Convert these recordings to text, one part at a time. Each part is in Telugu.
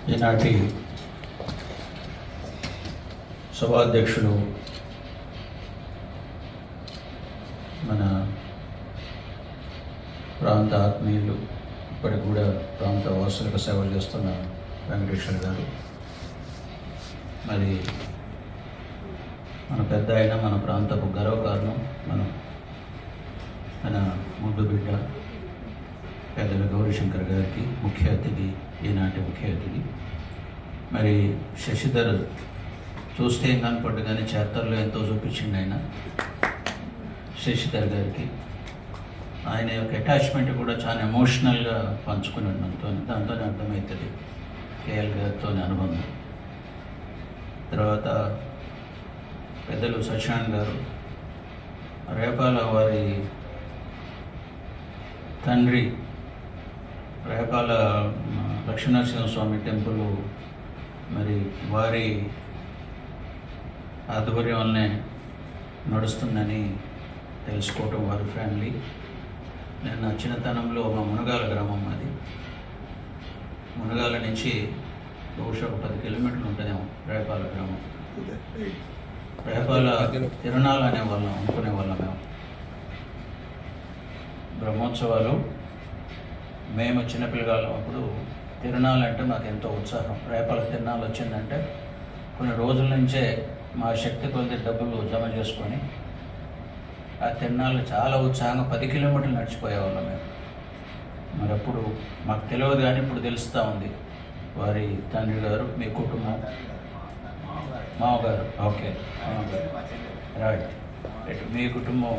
ఈనాటి సభాధ్యక్షులు మన ప్రాంత ఆత్మీయులు, ఇప్పటికి కూడా ప్రాంత వాసులకు సేవలు చేస్తున్న వెంకటేశ్వర గారు, మరి మన పెద్ద అయిన మన ప్రాంతపు గర్వకారణం మన ముద్దు బిడ్డ పెద్దల గౌరీశంకర్ గారికి ముఖ్య అతిథి, ఈనాటి ముఖ్య అతిథి. మరి శశిధర్ చూస్తే ఏం కనపడ్డు కానీ చేతల్లో ఎంతో చూపించింది ఆయన. శశిధర్ గారికి ఆయన యొక్క అటాచ్మెంట్ కూడా చాలా ఎమోషనల్గా పంచుకున్నాడు దాంతోనే అర్థమవుతుంది కేఎల్ గారితో అనుబంధం. తర్వాత పెద్దలు సత్యనారాయణ గారు, రేపాల వారి తండ్రి రేపాల లక్ష్మీనరసింహస్వామి టెంపుల్ మరి వారి ఆధ్వర్యంలోనే నడుస్తుందని తెలుసుకోవటం, వారి ఫ్యామిలీ. నేను నా చిన్నతనంలో మా మునగాల గ్రామం, అది మునగాల నుంచి బహుశా 10 కిలోమీటర్లు ఉంటుందేమో రేపాల గ్రామం. రేపాల తిరునాళ్ళు అనేవాళ్ళం, అనుకునేవాళ్ళం మేము. బ్రహ్మోత్సవాలు మేము చిన్నపిల్లగాళ్ళం అప్పుడు తిరునాళ్ళు అంటే మాకు ఎంతో ఉత్సాహం. రేపాల తిరునాళ్ళు వచ్చిందంటే కొన్ని రోజుల నుంచే మా శక్తి కొద్ది డబ్బులు జమ చేసుకొని ఆ తిరునాళ్ళు చాలా ఉత్సాహంగా 10 కిలోమీటర్లు నడిచిపోయేవాళ్ళం మేము. మరి అప్పుడు మాకు తెలియదు కానీ ఇప్పుడు తెలుస్తూ ఉంది. వారి తండ్రి గారు, మీ కుటుంబం, మామగారు, ఓకే రైట్, మీ కుటుంబం,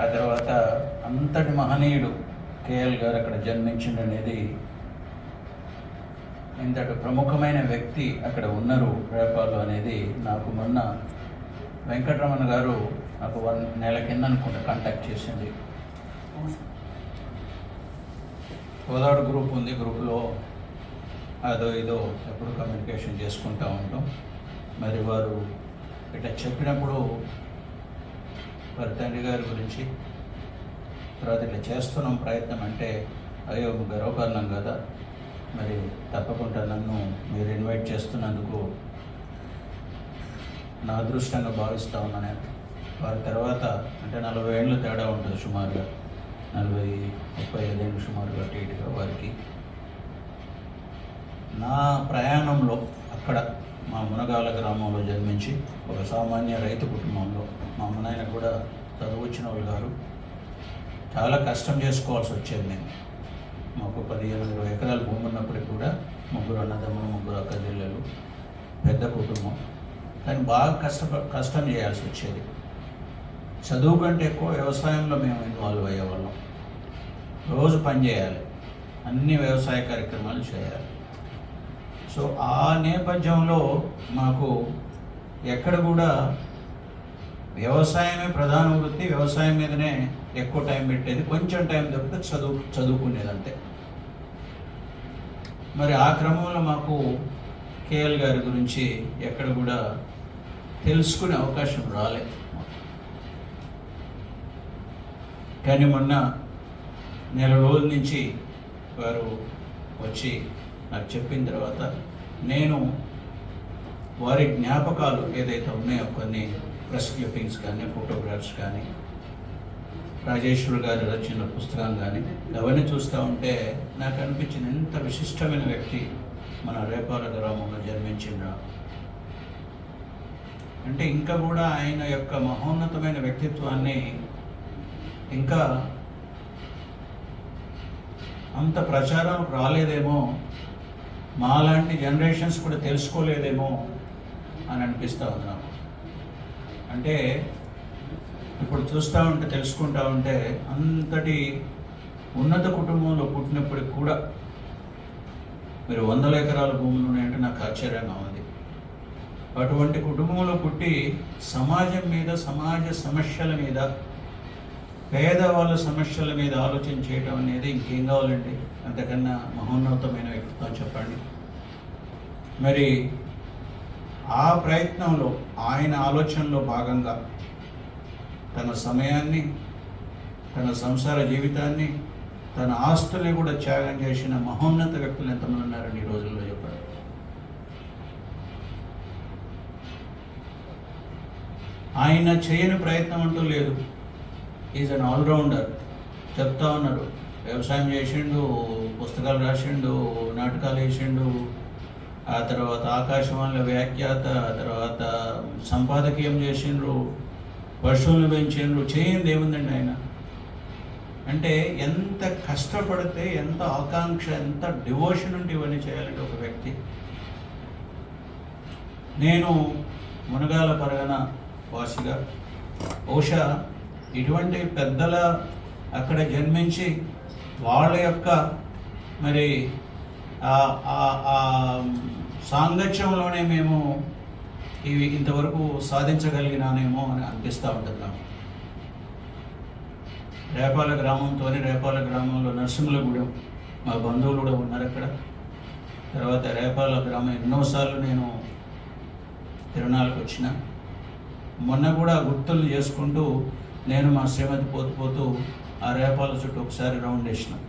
ఆ తర్వాత అంతటి మహనీయుడు కేఎల్ గారు అక్కడ జన్మించిండనేది, ఇంతటి ప్రముఖమైన వ్యక్తి అక్కడ ఉన్నారు రేపాలు అనేది నాకు మొన్న వెంకటరమణ గారు నాకు 1 నెల కింద అనుకుంటా కాంటాక్ట్ చేసింది. గోదావరి గ్రూప్ ఉంది, గ్రూప్లో అదో ఇదో ఎప్పుడు కమ్యూనికేషన్ చేసుకుంటూ ఉంటాం. మరి వారు ఇట్లా చెప్పినప్పుడు వారి తండ్రి గారి గురించి, తర్వాత ఇట్లా చేస్తున్నాం ప్రయత్నం అంటే అయ్యో గర్వకారణం కదా, మరి తప్పకుండా నన్ను మీరు ఇన్వైట్ చేస్తున్నందుకు నా అదృష్టంగా భావిస్తూ ఉన్నాను. వారి తర్వాత అంటే 40 ఏళ్ళు తేడా ఉంటుంది సుమారుగా, 35 ఏళ్ళు సుమారుగా అటు ఇటుగా వారికి. నా ప్రయాణంలో అక్కడ మా మునగాల గ్రామంలో జన్మించి ఒక సామాన్య రైతు కుటుంబంలో, మా అమ్మనాయన కూడా చదువుచ్చిన వాళ్ళు గారు, చాలా కష్టం చేసుకోవాల్సి వచ్చేది. నేను మాకు 15-20 ఎకరాల భూమి ఉన్నప్పటికీ కూడా 3 అన్నదమ్ములు, 3 అక్క చెల్లెలు, పెద్ద కుటుంబం, కానీ బాగా కష్టం చేయాల్సి వచ్చేది. చదువు కంటే ఎక్కువ వ్యవసాయంలో మేము ఇన్వాల్వ్ అయ్యేవాళ్ళం. రోజు పని చేయాలి, అన్ని వ్యవసాయ కార్యక్రమాలు చేయాలి. సో ఆ నేపథ్యంలో మాకు ఎక్కడ కూడా వ్యవసాయమే ప్రధాన వృత్తి, వ్యవసాయం మీదనే ఎక్కువ టైం పెట్టేది, కొంచెం టైం దొరికితే చదువుకునేది అంతే. మరి ఆ క్రమంలో మాకు కేఎల్ గారి గురించి ఎక్కడ కూడా తెలుసుకునే అవకాశం రాలేదు. కానీ మొన్న నెల రోజుల నుంచి వారు వచ్చి నాకు చెప్పిన తర్వాత నేను వారి జ్ఞాపకాలు ఏదైతే ఉన్నాయో, కొన్ని ప్రెస్ క్లిప్పింగ్స్ కానీ, ఫోటోగ్రాఫ్స్ కానీ, రాజేశ్వర్ గారి రచన పుస్తకం కానీ, అవన్నీ చూస్తూ ఉంటే నాకు అనిపించింది ఎంత విశిష్టమైన వ్యక్తి మన రేపాల గ్రామంలో జన్మించిన. అంటే ఇంకా కూడా ఆయన యొక్క మహోన్నతమైన వ్యక్తిత్వాన్ని ఇంకా అంత ప్రచారం రాలేదేమో, మాలాంటి జనరేషన్స్ కూడా తెలుసుకోలేదేమో అని అనిపిస్తూ ఉన్నాం. అంటే ఇప్పుడు చూస్తూ ఉంటే, తెలుసుకుంటూ ఉంటే, అంతటి ఉన్నత కుటుంబంలో పుట్టినప్పటికి కూడా మీరు 100 ఎకరాల భూములు ఉన్నాయంటే నాకు ఆశ్చర్యంగా ఉంది. అటువంటి కుటుంబంలో పుట్టి సమాజం మీద, సమాజ సమస్యల మీద, పేదవాళ్ళ సమస్యల మీద ఆలోచన చేయడం అనేది ఇంకేం కావాలండి? అంతకన్నా మహోన్నతమైన వ్యక్తిత్వం చెప్పండి. మరి ఆ ప్రయత్నంలో ఆయన ఆలోచనలో భాగంగా తన సమయాన్ని, తన సంసార జీవితాన్ని, తన ఆస్తుల్ని కూడా త్యాగం చేసిన మహోన్నత వ్యక్తులు ఎంతమంది ఉన్నారండి ఈ రోజుల్లో చెప్పారు. ఆయన చేయని ప్రయత్నం అంటూ లేదు. Is an allrounder. చెప్తా ఉన్నారు, వ్యవసాయం చేసిండు, పుస్తకాలు రాసిండు, నాటకాలు వేసిండు, ఆ తర్వాత ఆకాశవాణిలో వ్యాఖ్యాత, తర్వాత సంపాదకీయం చేసిండ్రు, పశువులను పెంచిండ్రు. చేయింది ఏముందండి ఆయన? అంటే ఎంత కష్టపడితే, ఎంత ఆకాంక్ష, ఎంత డివోషన్ ఉంటే ఇవన్నీ చేయాలంటే ఒక వ్యక్తి. నేను మునగాల పరగన వాసిగా బహుశా ఇటువంటి పెద్దల అక్కడ జన్మించి వాళ్ళ యొక్క మరి సాంగత్యంలోనే మేము ఇవి ఇంతవరకు సాధించగలిగినానేమో అని అనిపిస్తూ ఉంటున్నాము. రేపాల గ్రామంలో నరసింహులగూడెం మా బంధువులు కూడా ఉన్నారు అక్కడ. తర్వాత రేపాల గ్రామం ఎన్నోసార్లు నేను తిరునాళ్ళకు వచ్చిన. మొన్న కూడా గుర్తులు చేసుకుంటూ నేను మా శ్రీమతి పోతూ ఆ రేపాల చుట్టూ ఒకసారి రౌండ్ వేసినాం.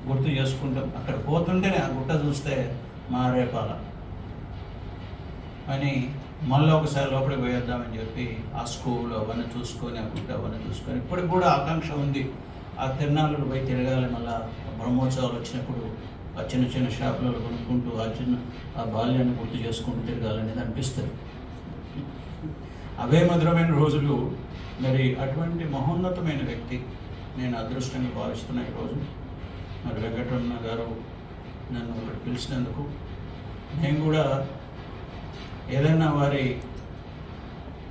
గుర్తు చేసుకుంటాం. అక్కడ పోతుంటేనే ఆ గుట్ట చూస్తే మా రేపాల అని మళ్ళీ ఒకసారి లోపలికి పోయేద్దామని చెప్పి ఆ స్కూల్ అవన్నీ చూసుకొని, ఆ గుట్ట అవన్నీ చూసుకొని, ఇప్పటికి కూడా ఆకాంక్ష ఉంది. ఆ తిరునాళ్ళు పోయి తిరగాలి. మళ్ళీ బ్రహ్మోత్సవాలు వచ్చినప్పుడు ఆ చిన్న చిన్న షాపులలో కొనుక్కుంటూ ఆ బాల్యాన్ని గుర్తు చేసుకుంటూ తిరగాలనేది అనిపిస్తుంది. అవే మధురమైన రోజులు. మరి అటువంటి మహోన్నతమైన వ్యక్తి నేను అదృష్టంగా భావిస్తున్నా ఈరోజు. మరి వెంకటరమణ గారు నన్ను ఇక్కడ పిలిచినందుకు, నేను కూడా ఏదైనా వారి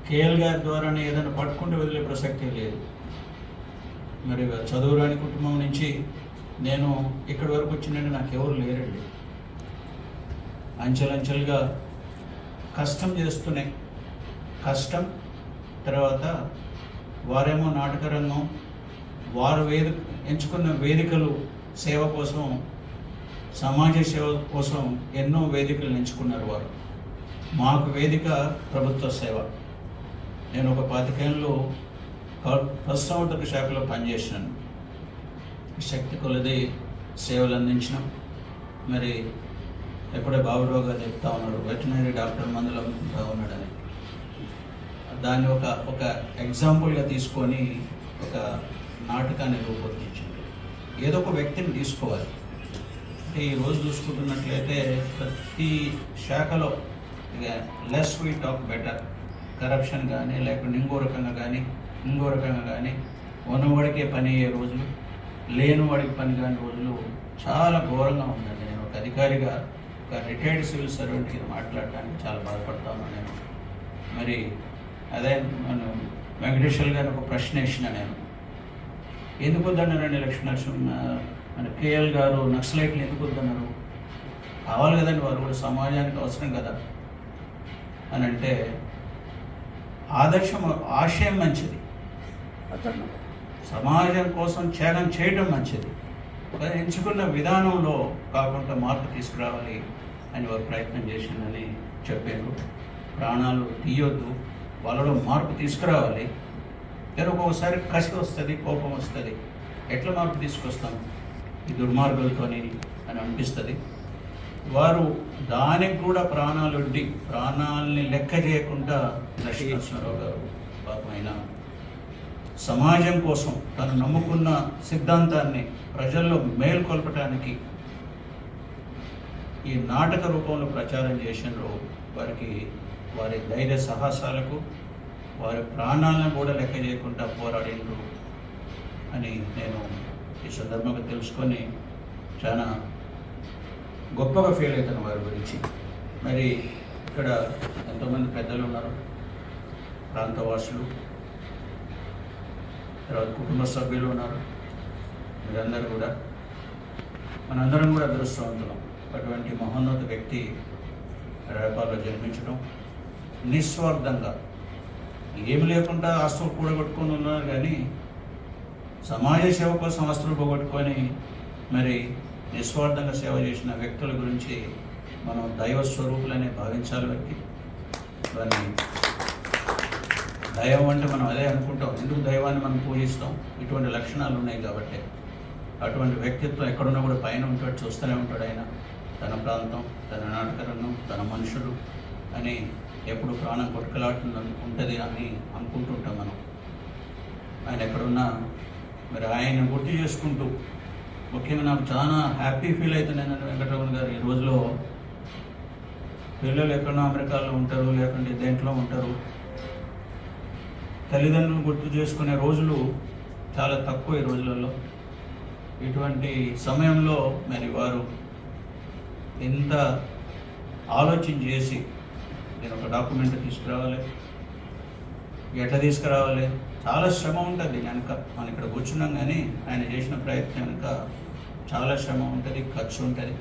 కేఎల్ గారి ద్వారానే ఏదైనా పట్టుకుంటూ వదిలే ప్రసక్తే లేదు. మరి చదువురాని కుటుంబం నుంచి నేను ఇక్కడి వరకు వచ్చిందంటే నాకు ఎవరు లేరండి. అంచెలంచెలుగా కష్టం చేస్తూనే, కష్టం తర్వాత వారేమో నాటకరంగం, వారు ఎంచుకున్న వేదికలు సేవ కోసం, సమాజ సేవ కోసం ఎన్నో వేదికలు ఎంచుకున్నారు వారు. మాకు వేదిక ప్రభుత్వ సేవ. నేను ఒక 25 ఏళ్ళు పశుసంవర్ధక శాఖలో పనిచేసినాను. శక్తి కొలది సేవలు అందించినాం. మరి ఎప్పుడే బాబురావు గారు చెప్తా ఉన్నారు, వెటనరీ డాక్టర్ మందులు అమ్ముకుంటా ఉన్నాడని. దాన్ని ఒక ఎగ్జాంపుల్గా తీసుకొని ఒక నాటకాన్ని రూపొందించింది. ఏదో ఒక వ్యక్తిని తీసుకోవాలి. అంటే ఈరోజు చూసుకుంటున్నట్లయితే ప్రతి శాఖలో less we talk better. Corruption కానీ, లేకపోతే ఇంకో రకంగా కానీ ఉన్నవాడికే పని అయ్యే రోజులు, లేని వాడికి పని కాని రోజులు చాలా ఘోరంగా ఉందండి. నేను ఒక అధికారిగా, ఒక రిటైర్డ్ సివిల్ సర్వెంట్ కింద మాట్లాడటానికి చాలా బాధపడతా ఉన్నాను నేను. మరి అదే మనం వెంకటేశ్వర్ గారిని ఒక ప్రశ్న వేసిన నేను, ఎందుకు వద్దన్నారండి లక్ష్మీనరసింహ మన కేఎల్ గారు నక్సలైట్లు ఎందుకు వద్దన్నారు? కావాలి కదండి, వారు కూడా సమాజానికి అవసరం కదా అని అంటే, ఆశయం మంచిది, సమాజం కోసం త్యాగం చేయడం మంచిది, ఎంచుకున్న విధానంలో కాకుండా మార్పు తీసుకురావాలి అని వారు ప్రయత్నం చేసిందని చెప్పారు. ప్రాణాలు తీయొద్దు, వాళ్ళలో మార్పు తీసుకురావాలి. కానీ ఒక్కొక్కసారి కసి వస్తుంది, కోపం వస్తుంది. ఎట్లా మార్పు తీసుకొస్తాం ఈ దుర్మార్గులతోని అని అనిపిస్తుంది. వారు దానికి కూడా ప్రాణాలొడ్డి, ప్రాణాలని లెక్క చేయకుండా నరసింహారావు గారు పాపమైన సమాజం కోసం తను నమ్ముకున్న సిద్ధాంతాన్ని ప్రజల్లో మేల్కొల్పటానికి ఈ నాటక రూపంలో ప్రచారం చేసినారు. వారి ధైర్య సాహసాలకు, వారి ప్రాణాలను కూడా లెక్క చేయకుండా పోరాడినరు అని నేను ఈ సందర్భంగా తెలుసుకొని చాలా గొప్పగా ఫీల్ అవుతాను వారి గురించి. మరి ఇక్కడ ఎంతోమంది పెద్దలు ఉన్నారు, ప్రాంతవాసులు, తర్వాత కుటుంబ సభ్యులు ఉన్నారు. మీరందరూ కూడా, మనందరం కూడా అదృష్టవంతులం. అటువంటి మహోన్నత వ్యక్తి రేపాల్లో జన్మించడం, నిస్వార్థంగా ఏమి లేకుండా ఆస్తులు కూడగొట్టుకొని ఉన్నారు, కానీ సమాజ సేవ కోసం ఆస్తులు పోగొట్టుకొని మరి నిస్వార్థంగా సేవ చేసిన వ్యక్తుల గురించి మనం దైవ స్వరూపులనే భావించాలి. వ్యక్తి దాన్ని దైవం అంటే మనం అదే అనుకుంటాం. ఎందుకు దైవాన్ని మనం పూజిస్తాం? ఇటువంటి లక్షణాలు ఉన్నాయి కాబట్టి. అటువంటి వ్యక్తిత్వం ఎక్కడున్నా కూడా పైన ఉంటాడు, చూస్తూనే ఉంటాడు. ఆయన తన ప్రాంతం, తన నాటకరంగం, తన మనుషులు అని ఎప్పుడు ప్రాణం ఉంటుంది అని అనుకుంటుంటాం మనం. ఆయన ఎక్కడున్నా మరి ఆయన గుర్తు చేసుకుంటూ, ముఖ్యంగా నాకు చాలా హ్యాపీ ఫీల్ అవుతున్నాను వెంకటరమణ గారు. ఈ రోజులో పిల్లలు ఎక్కడో అమెరికాలో ఉంటారు, లేకుంటే దేంట్లో ఉంటారు, తల్లిదండ్రులను గుర్తు చేసుకునే రోజులు చాలా తక్కువ ఈ రోజులలో. ఇటువంటి సమయంలో మరి వారు ఎంత ఆలోచన చేసి నేను ఒక డాక్యుమెంట్ తీసుకురావాలి, ఎట్లా తీసుకురావాలి, చాలా శ్రమ ఉంటుంది వెనక. మనం ఇక్కడ కూర్చున్నాం కానీ ఆయన చేసిన ప్రయత్నం వెనక చాలా శ్రమ ఉంటుంది, ఖర్చు ఉంటుంది.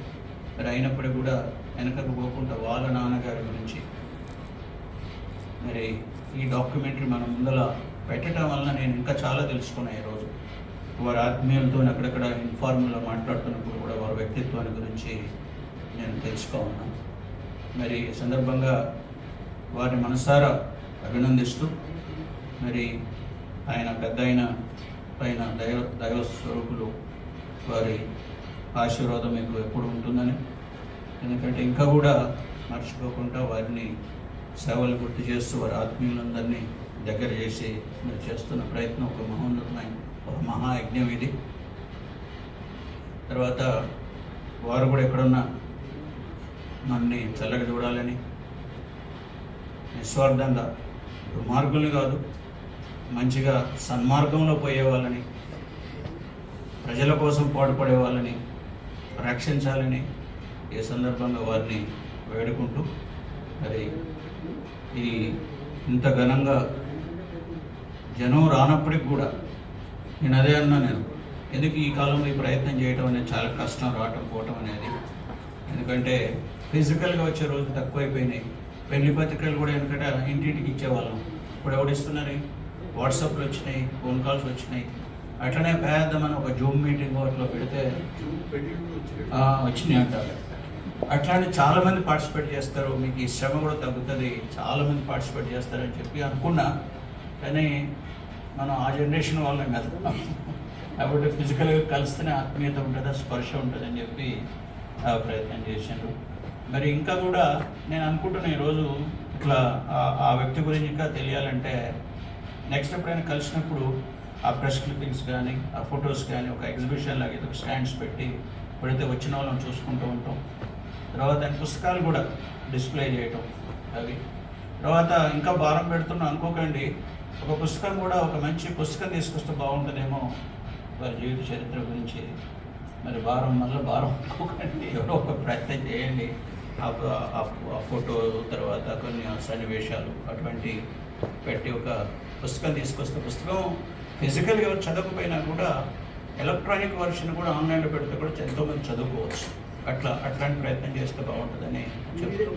మరి అయినప్పటికీ కూడా వెనకకు పోకుండా వాళ్ళ నాన్నగారి గురించి మరి ఈ డాక్యుమెంటరీ మన ముందర పెట్టడం వలన నేను ఇంకా చాలా తెలుసుకున్నాను. ఈరోజు వారి ఆత్మీయులతో అక్కడక్కడ ఇన్ఫార్మల్గా మాట్లాడుతున్నప్పుడు కూడా వారి వ్యక్తిత్వాన్ని గురించి నేను తెలుసుకోన్నాను. మరి ఈ సందర్భంగా వారిని మనసారా అభినందిస్తూ, మరి ఆయన పెద్ద అయిన పైన దైవ స్వరూపులు వారి ఆశీర్వాదం మీకు ఎప్పుడు ఉంటుందని, ఎందుకంటే ఇంకా కూడా మర్చిపోకుండా వారిని సేవలు గుర్తు చేస్తూ వారి ఆత్మీయులందరినీ దగ్గర చేసి మీరు చేస్తున్న ప్రయత్నం ఒక మహోన్నతమైన ఒక మహాయజ్ఞం ఇది. తర్వాత వారు కూడా ఎక్కడున్నా మనని చల్లగా చూడాలని, నిస్వార్థంగా దుర్మార్గులు కాదు, మంచిగా సన్మార్గంలో పోయే వాళ్ళని, ప్రజల కోసం పాటుపడే వాళ్ళని రక్షించాలని ఈ సందర్భంగా వారిని వేడుకుంటూ, మరి ఈ ఇంత ఘనంగా జనం రానప్పటికి కూడా నేను అదే అన్నా, నేను ఎందుకు ఈ కాలంలో ఈ ప్రయత్నం చేయడం అనేది చాలా కష్టం, రావటం పోవటం అనేది. ఎందుకంటే ఫిజికల్గా వచ్చే రోజులు తక్కువైపోయినాయి. పెళ్లి పత్రికలు కూడా ఎందుకంటే ఇంటింటికి ఇచ్చేవాళ్ళం, ఇప్పుడు ఎవడిస్తున్నారు, వాట్సాప్లు వచ్చినాయి, ఫోన్ కాల్స్ వచ్చినాయి. అట్లనే పేద్దామని ఒక జూమ్ మీటింగ్ అట్లా పెడితే వచ్చినాయి అంటారు. అట్లాంటి చాలామంది పార్టిసిపేట్ చేస్తారు, మీకు ఈ శ్రమ కూడా తగ్గుతుంది, చాలామంది పార్టిసిపేట్ చేస్తారని చెప్పి అనుకున్నా. కానీ మనం ఆ జనరేషన్ వాళ్ళం కదా, కాబట్టి ఫిజికల్గా కలిస్తేనే ఆత్మీయత ఉంటుంది, స్పర్శ ఉంటుంది అని చెప్పి ప్రయత్నం చేశాను. మరి ఇంకా కూడా నేను అనుకుంటున్నా ఈరోజు ఇట్లా ఆ వ్యక్తి గురించి ఇంకా తెలియాలంటే నెక్స్ట్ ఎప్పుడైనా కలిసినప్పుడు ఆ ప్రెస్ క్లిప్పింగ్స్ కానీ ఆ ఫొటోస్ కానీ ఒక ఎగ్జిబిషన్ లాగా ఏదో స్టాండ్స్ పెట్టి ఎప్పుడైతే వచ్చిన వాళ్ళని చూసుకుంటూ ఉంటాం. తర్వాత పుస్తకాలు కూడా డిస్ప్లే చేయటం అవి. తర్వాత ఇంకా భారం పెడుతున్నా అనుకోకండి, ఒక పుస్తకం కూడా ఒక మంచి పుస్తకం తీసుకొస్తే బాగుంటుందేమో వారి జీవిత చరిత్ర గురించి. మరి భారం అనుకోకండి, ఎవరో ఒక ప్రయత్నం చేయండి. ఆ ఫోటో తర్వాత కొన్ని సన్నివేశాలు అటువంటి పెట్టి ఒక పుస్తకం తీసుకొస్తే, పుస్తకం ఫిజికల్గా ఎవరు చదవకపోయినా కూడా ఎలక్ట్రానిక్ వర్షన్ కూడా ఆన్లైన్లో పెడితే కూడా ఎంతోమంది చదువుకోవచ్చు. అట్లాంటి ప్రయత్నం చేస్తే బాగుంటుందని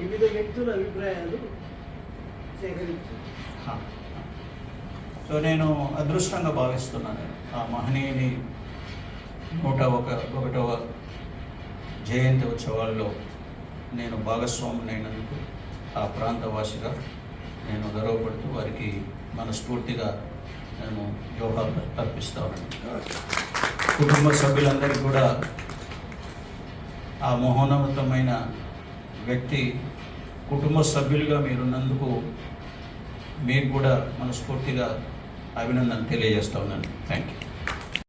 వివిధ వ్యక్తుల అభిప్రాయాలు సేకరించి. సో నేను అదృష్టంగా భావిస్తున్నాను ఆ మహనీయుని 101వ జయంతి ఉత్సవాల్లో నేను భాగస్వామిని అయినందుకు ఆ ప్రాంతవాసిగా నేను గర్వపడుతూ వారికి మనస్ఫూర్తిగా నేను జోహార్లు అర్పిస్తాను. కుటుంబ సభ్యులందరికీ కూడా ఆ మహోన్నతమైన వ్యక్తి కుటుంబ సభ్యులుగా మీరున్నందుకు మీకు కూడా మనస్ఫూర్తిగా అభినందన తెలియజేస్తా ఉన్నాను. Thank you.